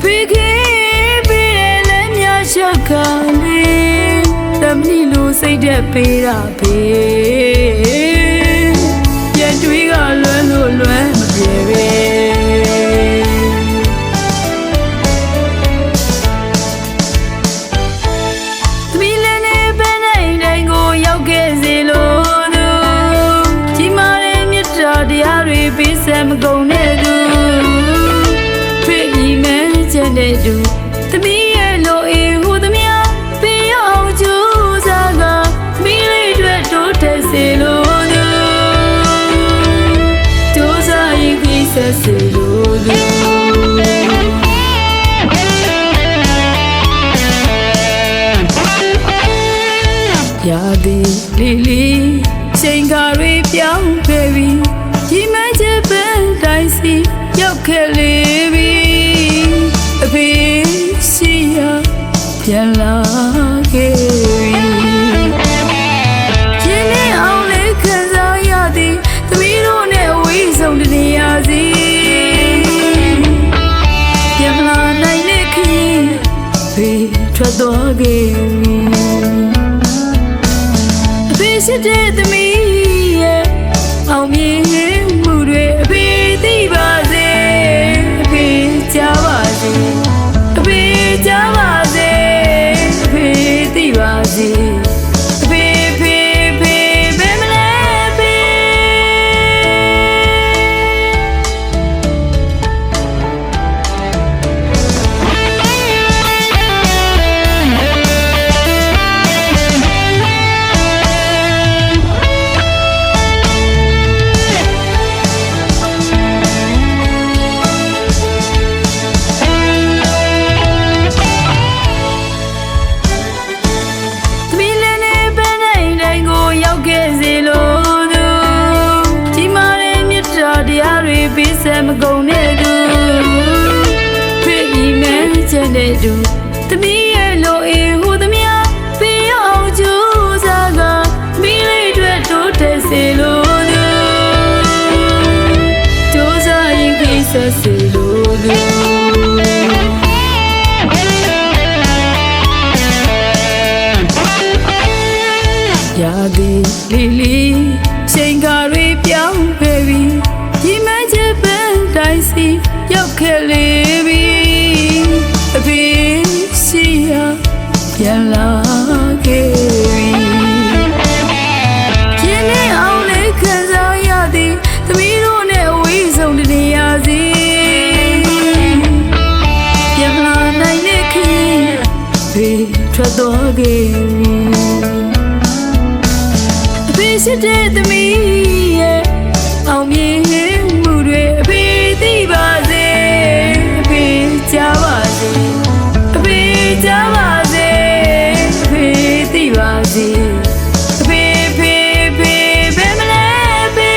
ဖေခင်ပေးတယ်လည်းများရှောက်ကလေးသမီးလိုစိတ်သက်ပေးတာဖေပြန်တွေးကလွမ်းလို့လွမ်းမပြေပဲသမီးလည်းနေပဲနိုင်တိုင်းကိုရောက်ခဲ့စေလို့သူကြီးမားတဲ့မြတ်တရားတွေပေးစမကုန်တဲ့သူဖေဤမဲချက်တဲ့သူသမီးရဲ့လိုအေးဟူသမျှပေးအောင်ကြိုးစားကသမီးလေးတွေတိုးတက်စေလို့သူကြိုးစားရင်ခိဆက်စေလို့သူရာဒီလီလီချိန်ကားတွေပြောင်းခဲ့ပြီဒီမချစ်ပန်းတိုင်းစီရောက်ခဲ့လေပြီအဖေရှိရပြန်လာခဲ့ပြီရှင်နေအောင်လေးခံစားရသည်သမီးတို့နဲ့ဝေးဆုံးတနေရာစီပြန်လာနိုင်တဲ့ခင်ဖေထွက်သွားခဲ့ပြီရှိတဲ့သမီးရဲ့အောင်မြင်မှုတွေအဖေသိပါစေအဖေကြားပါစေအဖေကြားပါစေအဖေသိပါစေအဖေဖေဖေဘယ်မလဲဖေပေးစမကုန်တဲ့သူဖေဤမဲချက်တဲ့သူသမီးရဲ့လိုအေးဟူသမျှပေးအောင်ကြိုးစားကမိလေးတွေတိုးတက်စေလို့သူကြိုးစားရင်ခိဆက်စေလို့သူရာဒီလီလီချိန်ကားတွေပြောင်းခဲ့ပြီဒီမချစ်ပန်းတိုင်းစီရောက်ခဲ့လေပြီအဖေရှိရပြန်လာခဲ့ပြီရှင်နေအောင်လေးခံစားရသည်သမီးတို့နဲ့ဝေးဆုံးတနေရာစီပြန်လာနိုင်တဲ့ခင်ဖေထွက်သွားခဲ့ပြီအဖေရှိတဲ့သမီးရဲ့အောင်မြင်မှုတွေအဖေသိပါစေအဖေကြားပါစေအဖေကြားပါစေအဖေသိပါစေအဖေဖေဖေဘယ်မလဲဖေ